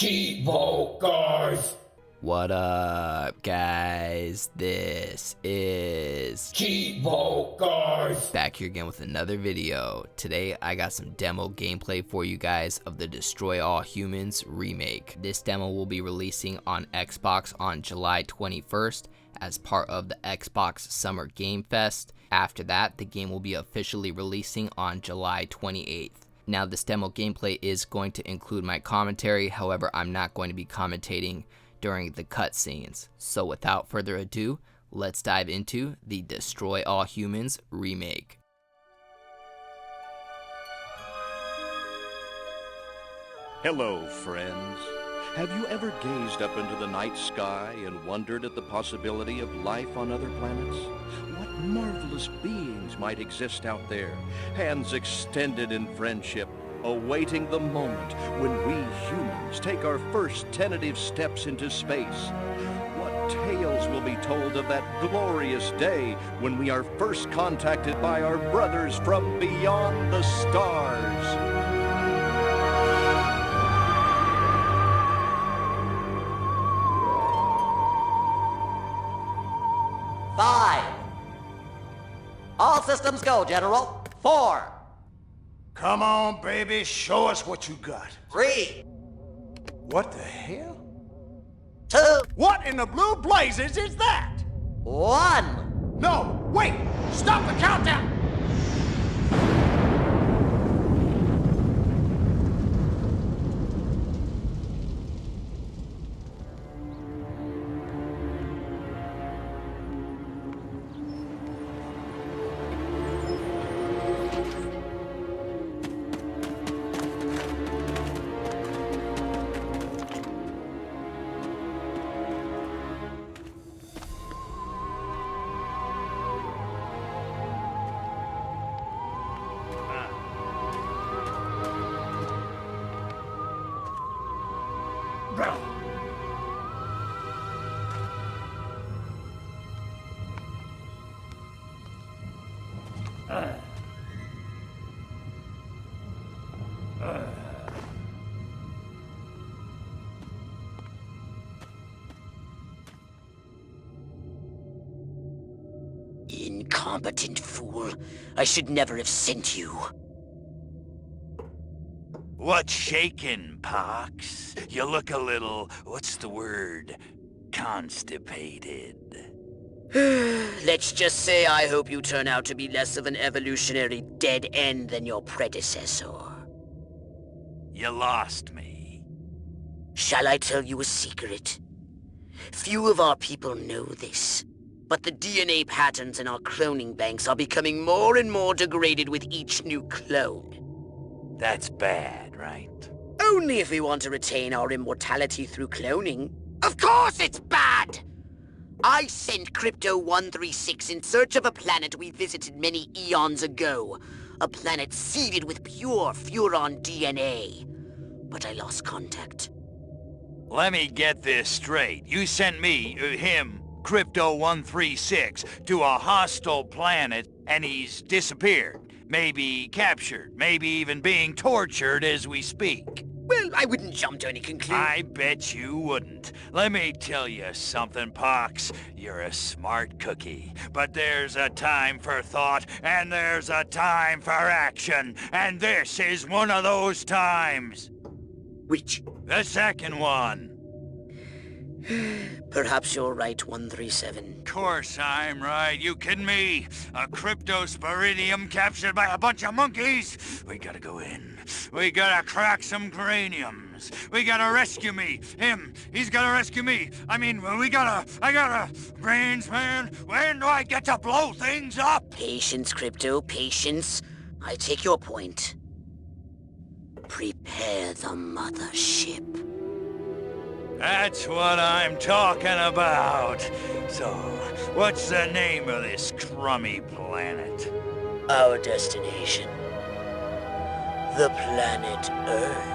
Cheevo, guys! What up, guys? This is Cheevo, guys! back here again with another video. Today I got some demo gameplay for you guys of the Destroy All Humans remake. This demo will be releasing on Xbox on July 21st as part of the Xbox Summer Game Fest. After that, the game will be officially releasing on July 28th. Now, this demo gameplay is going to include my commentary, however, I'm not going to be commentating during the cutscenes. So without further ado, let's dive into the Destroy All Humans remake. Hello, friends. Have you ever gazed up into the night sky and wondered at the possibility of life on other planets? What marvelous beings might exist out there, hands extended in friendship, awaiting the moment when we humans take our first tentative steps into space? What tales will be told of that glorious day when we are first contacted by our brothers from beyond the stars? 5. All systems go, General. 4. Come on, baby, show us what you got. 3. What the hell? 2. What in the blue blazes is that? 1. No, wait! Stop the countdown! Incompetent fool. I should never have sent you. What's shaking, Pox? You look a little, what's the word, constipated. Let's just say I hope you turn out to be less of an evolutionary dead end than your predecessor. You lost me. Shall I tell you a secret? Few of our people know this, but the DNA patterns in our cloning banks are becoming more and more degraded with each new clone. That's bad, right? Only if we want to retain our immortality through cloning. Of course it's bad! I sent Crypto-136 in search of a planet we visited many eons ago. A planet seeded with pure Furon DNA. But I lost contact. Let me get this straight. You sent me, him, Crypto-136, to a hostile planet, and he's disappeared. Maybe captured, maybe even being tortured as we speak. Well, I wouldn't jump to any conclusion. I bet you wouldn't. Let me tell you something, Pox. You're a smart cookie. But there's a time for thought, and there's a time for action. And this is one of those times. Which? The second one. Perhaps you're right, 137. Course I'm right. You kidding me? A cryptosporidium captured by a bunch of monkeys? We gotta go in. We gotta crack some craniums. We gotta rescue me. Him, he's gotta rescue me. I gotta... Brains, man. When do I get to blow things up? Patience, Crypto, patience. I take your point. Prepare the mothership. That's what I'm talking about. So, what's the name of this crummy planet? Our destination. The planet Earth.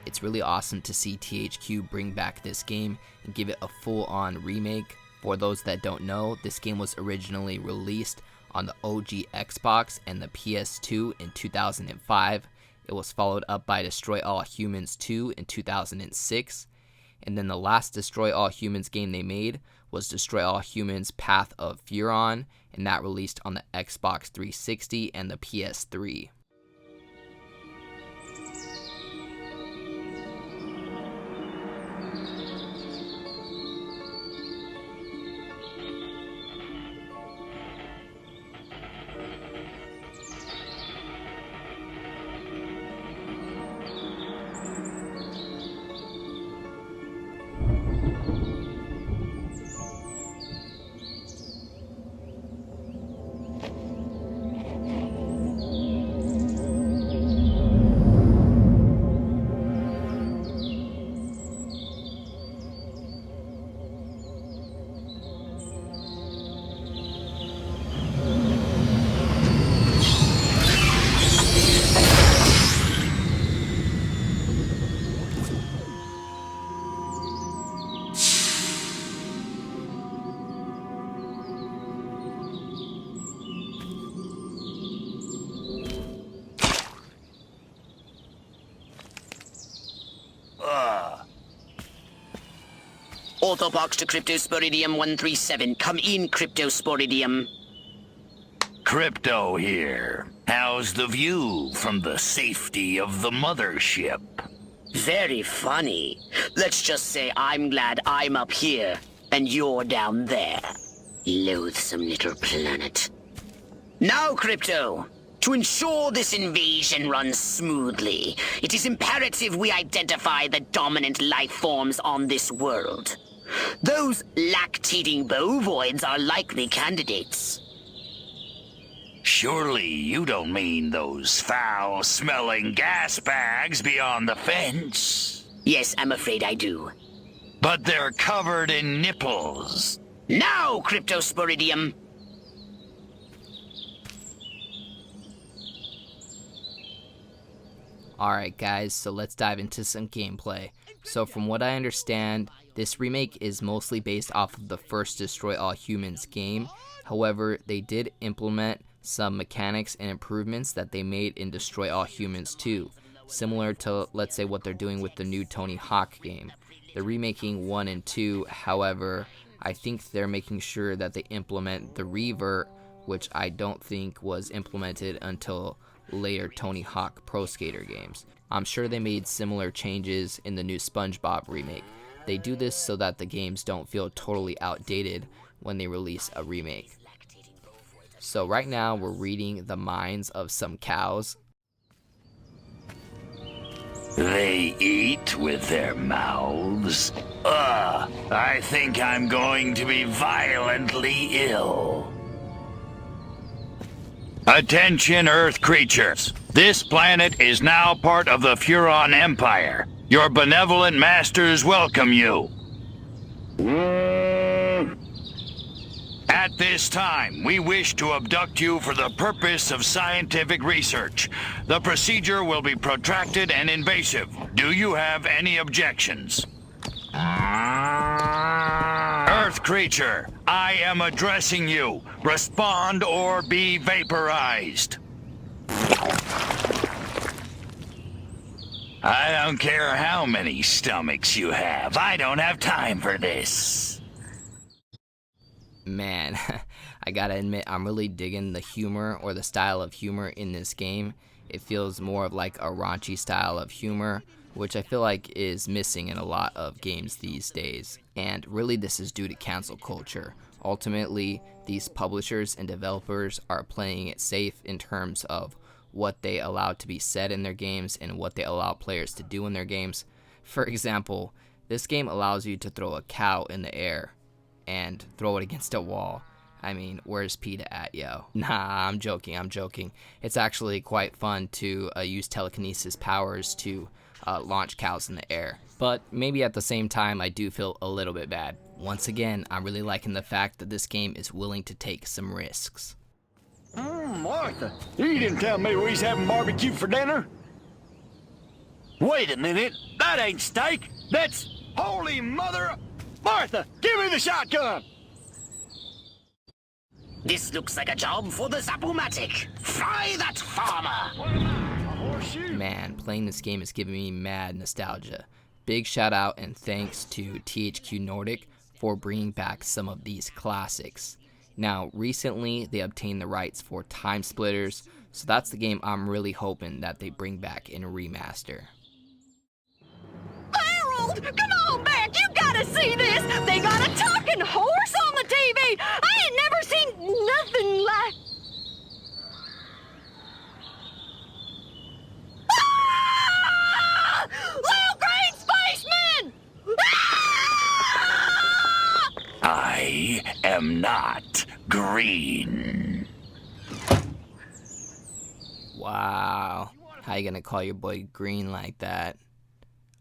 It's really awesome to see THQ bring back this game and give it a full-on remake. For those that don't know, this game was originally released on the OG Xbox and the PS2 in 2005. It was followed up by Destroy All Humans 2 in 2006. And then the last Destroy All Humans game they made was Destroy All Humans Path of Furon, and that released on the Xbox 360 and the PS3. Orthobox to Cryptosporidium 137. Come in, Cryptosporidium. Crypto here. How's the view from the safety of the mothership? Very funny. Let's just say I'm glad I'm up here and you're down there. Loathsome little planet. Now, Crypto, to ensure this invasion runs smoothly, it is imperative we identify the dominant life forms on this world. Those lactating bovoids are likely candidates. Surely you don't mean those foul-smelling gas bags beyond the fence? Yes, I'm afraid I do. But they're covered in nipples. Now, Cryptosporidium! Alright guys, so let's dive into some gameplay. So from what I understand, this remake is mostly based off of the first Destroy All Humans game. However, they did implement some mechanics and improvements that they made in Destroy All Humans 2, similar to, let's say, what they're doing with the new Tony Hawk game. They're remaking 1 and 2, however, I think they're making sure that they implement the revert, which I don't think was implemented until later Tony Hawk Pro Skater games. I'm sure they made similar changes in the new SpongeBob remake. They do this so that the games don't feel totally outdated when they release a remake. So right now we're reading the minds of some cows. They eat with their mouths? I think I'm going to be violently ill. Attention, Earth creatures. This planet is now part of the Furon Empire. Your benevolent masters welcome you. At this time, we wish to abduct you for the purpose of scientific research. The procedure will be protracted and invasive. Do you have any objections? Earth creature, I am addressing you. Respond or be vaporized. I don't care how many stomachs you have. I don't have time for this. Man, I gotta admit, I'm really digging the humor or the style of humor in this game. It feels more of like a raunchy style of humor, which I feel like is missing in a lot of games these days. And really this is due to cancel culture. Ultimately, these publishers and developers are playing it safe in terms of what they allow to be said in their games and what they allow players to do in their games. For example, this game allows you to throw a cow in the air and throw it against a wall. I mean, where's PETA at, yo? Nah, I'm joking. It's actually quite fun to use telekinesis powers to launch cows in the air. But maybe at the same time, I do feel a little bit bad. Once again, I'm really liking the fact that this game is willing to take some risks. Martha, you didn't tell me we was having barbecue for dinner. Wait a minute, that ain't steak. That's holy mother... Martha, give me the shotgun! This looks like a job for the Zapomatic. Fry that farmer! Man, playing this game is giving me mad nostalgia. Big shout out and thanks to THQ Nordic for bringing back some of these classics. Now, recently they obtained the rights for Time Splitters, so that's the game I'm really hoping that they bring back in a remaster. Harold, come on back! You gotta see this! They got a talking horse on the TV! I ain't never seen nothing like... Ah! Little green spaceman! Ah! I am not green. Wow, how you gonna call your boy green like that?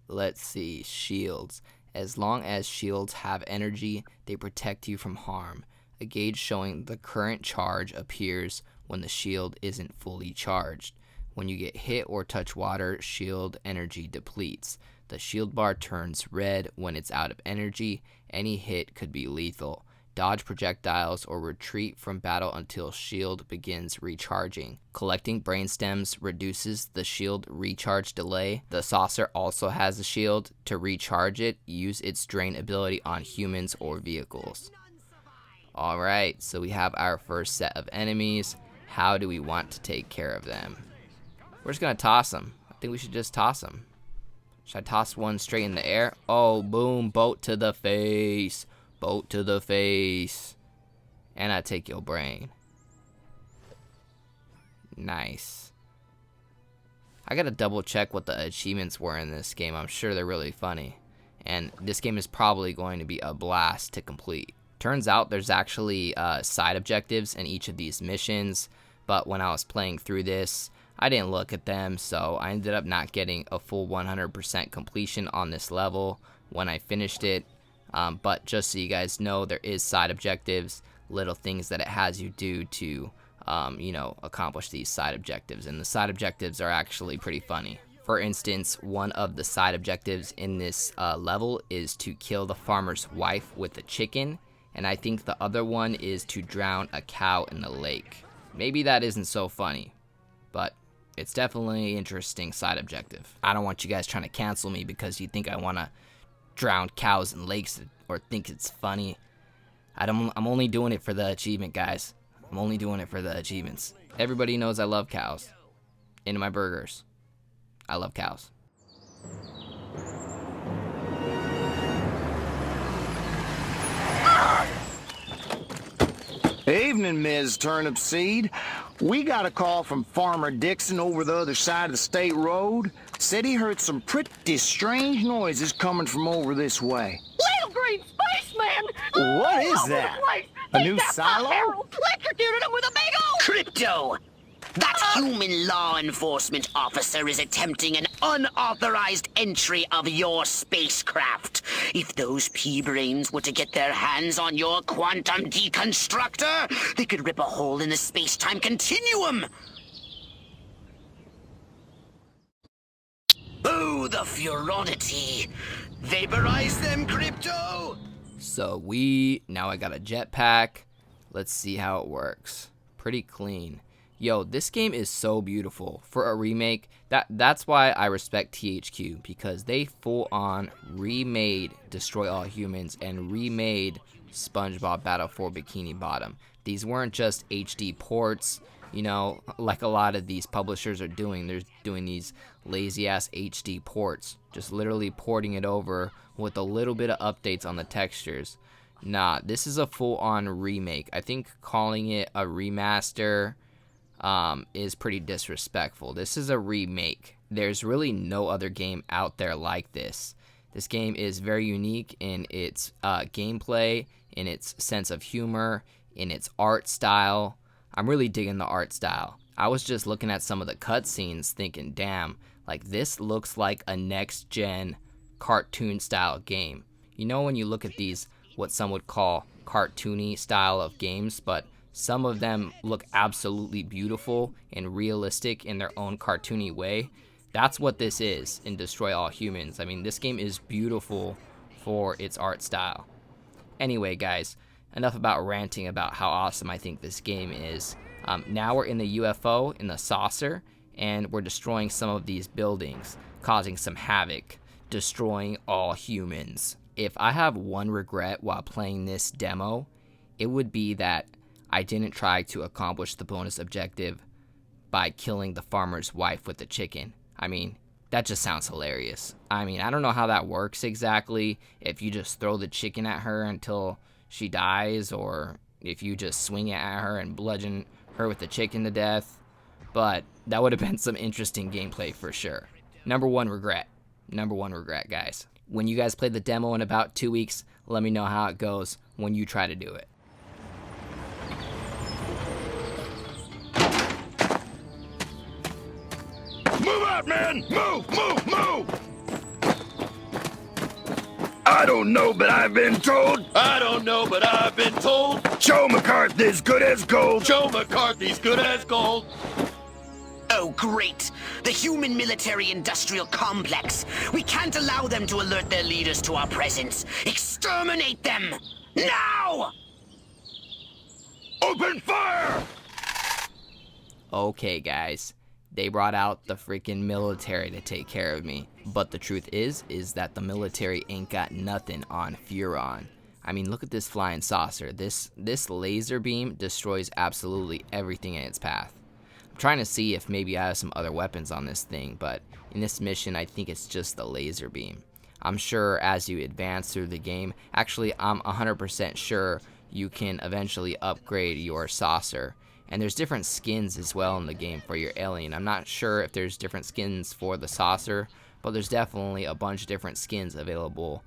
Let's see, shields. As long as shields have energy, they protect you from harm. A gauge showing the current charge appears when the shield isn't fully charged. When you get hit or touch water, shield energy depletes. The shield bar turns red when it's out of energy. Any hit could be lethal. Dodge projectiles or retreat from battle until shield begins recharging. Collecting brain stems reduces the shield recharge delay. The saucer also has a shield. To recharge it, use its drain ability on humans or vehicles. Alright, so we have our first set of enemies. How do we want to take care of them? We're just gonna toss them. I think we should just toss them. Should I toss one straight in the air? Oh, boom, boat to the face. Boat to the face. And I take your brain. Nice. I gotta double check what the achievements were in this game. I'm sure they're really funny. And this game is probably going to be a blast to complete. Turns out there's actually side objectives in each of these missions. But when I was playing through this, I didn't look at them. So I ended up not getting a full 100% completion on this level when I finished it. But just so you guys know, there is side objectives, little things that it has you do to, accomplish these side objectives. And the side objectives are actually pretty funny. For instance, one of the side objectives in this level is to kill the farmer's wife with a chicken. And I think the other one is to drown a cow in the lake. Maybe that isn't so funny, but it's definitely an interesting side objective. I don't want you guys trying to cancel me because you think I want to drown cows in lakes or think it's funny. I'm only doing it for the achievement, guys. I'm only doing it for the achievements. Everybody knows I love cows. Into my burgers. I love cows. Evening, Ms. Turnipseed. We got a call from Farmer Dixon over the other side of the state road. Said he heard some pretty strange noises coming from over this way. Little green spaceman! What is All over the that? place. A Ain't new that silo? Harold electrocuted him with a big old... Crypto! That human law enforcement officer is attempting an unauthorized entry of your spacecraft. If those pea-brains were to get their hands on your quantum deconstructor, they could rip a hole in the space-time continuum. Oh, the furonity. Vaporize them, Crypto! So now I got a jetpack. Let's see how it works. Pretty clean. Yo, this game is so beautiful. For a remake, that's why I respect THQ, because they full-on remade Destroy All Humans and remade SpongeBob Battle for Bikini Bottom. These weren't just HD ports, like a lot of these publishers are doing. They're doing these lazy-ass HD ports, just literally porting it over with a little bit of updates on the textures. Nah, this is a full-on remake. I think calling it a remaster is pretty disrespectful. This is a remake. There's really no other game out there like this. This game is very unique in its gameplay, in its sense of humor, in its art style. I'm really digging the art style. I was just looking at some of the cutscenes thinking, damn, like this looks like a next-gen cartoon style game. You know when you look at these, what some would call cartoony style of games, but some of them look absolutely beautiful and realistic in their own cartoony way. That's what this is in Destroy All Humans. I mean, this game is beautiful for its art style. Anyway, guys, enough about ranting about how awesome I think this game is. Now we're in the UFO, in the saucer, and we're destroying some of these buildings, causing some havoc, destroying all humans. If I have one regret while playing this demo, it would be that I didn't try to accomplish the bonus objective by killing the farmer's wife with the chicken. I mean, that just sounds hilarious. I mean, I don't know how that works exactly, if you just throw the chicken at her until she dies, or if you just swing it at her and bludgeon her with the chicken to death, but that would have been some interesting gameplay for sure. Number one regret, guys. When you guys play the demo in about 2 weeks, let me know how it goes when you try to do it. Move out, man! Move, move, move! I don't know, but I've been told. I don't know, but I've been told. Joe McCarthy's good as gold. Joe McCarthy's good as gold. Oh, great. The human military-industrial complex. We can't allow them to alert their leaders to our presence. Exterminate them! Now! Open fire! Okay, guys. They brought out the freaking military to take care of me. But the truth is that the military ain't got nothing on Furon. I mean, look at this flying saucer. This laser beam destroys absolutely everything in its path. I'm trying to see if maybe I have some other weapons on this thing, but in this mission, I think it's just the laser beam. I'm sure as you advance through the game, actually, I'm 100% sure you can eventually upgrade your saucer. And there's different skins as well in the game for your alien. I'm not sure if there's different skins for the saucer, but there's definitely a bunch of different skins available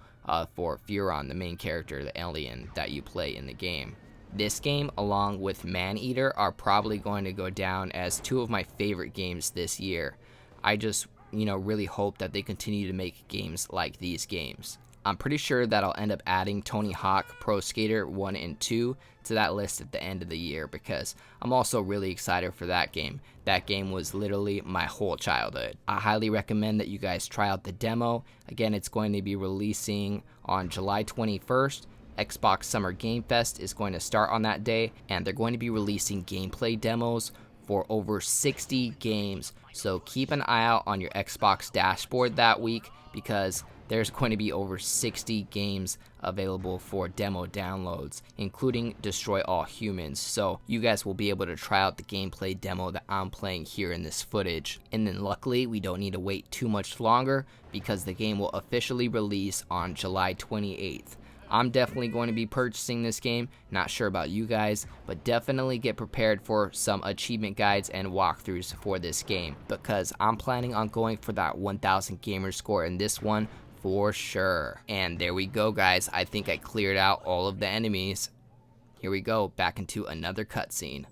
for Furon, the main character, the alien that you play in the game. This game, along with Maneater, are probably going to go down as two of my favorite games this year. I just, really hope that they continue to make games like these games. I'm pretty sure that I'll end up adding Tony Hawk Pro Skater 1 and 2 to that list at the end of the year, because I'm also really excited for that game. That game was literally my whole childhood. I highly recommend that you guys try out the demo. Again, it's going to be releasing on July 21st. Xbox Summer Game Fest is going to start on that day, and they're going to be releasing gameplay demos for over 60 games. So keep an eye out on your Xbox dashboard that week, because there's going to be over 60 games available for demo downloads, including Destroy All Humans. So you guys will be able to try out the gameplay demo that I'm playing here in this footage. And then luckily, we don't need to wait too much longer, because the game will officially release on July 28th. I'm definitely going to be purchasing this game. Not sure about you guys, but definitely get prepared for some achievement guides and walkthroughs for this game, because I'm planning on going for that 1000 gamer score in this one for sure. And there we go, guys. I think I cleared out all of the enemies. Here we go, back into another cutscene.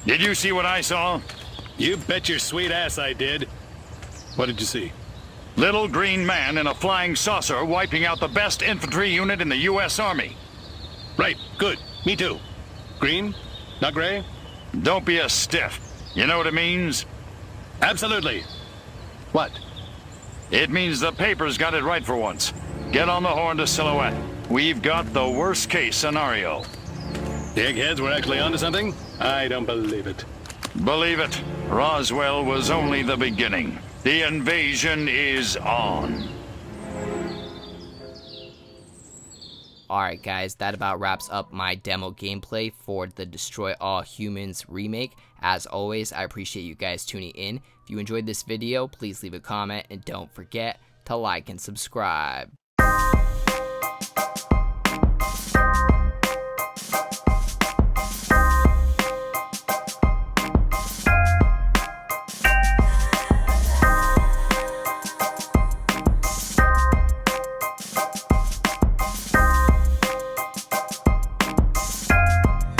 Did you see what I saw? You bet your sweet ass I did. What did you see? Little green man in a flying saucer wiping out the best infantry unit in the U.S. Army. Right, good. Me too. Green? Not gray? Don't be a stiff. You know what it means? Absolutely. What? It means the paper's got it right for once. Get on the horn to Silhouette. We've got the worst case scenario. The eggheads were actually onto something? I don't believe it. Believe it. Roswell was only the beginning. The invasion is on. Alright guys, that about wraps up my demo gameplay for the Destroy All Humans remake. As always, I appreciate you guys tuning in. If you enjoyed this video, please leave a comment and don't forget to like and subscribe.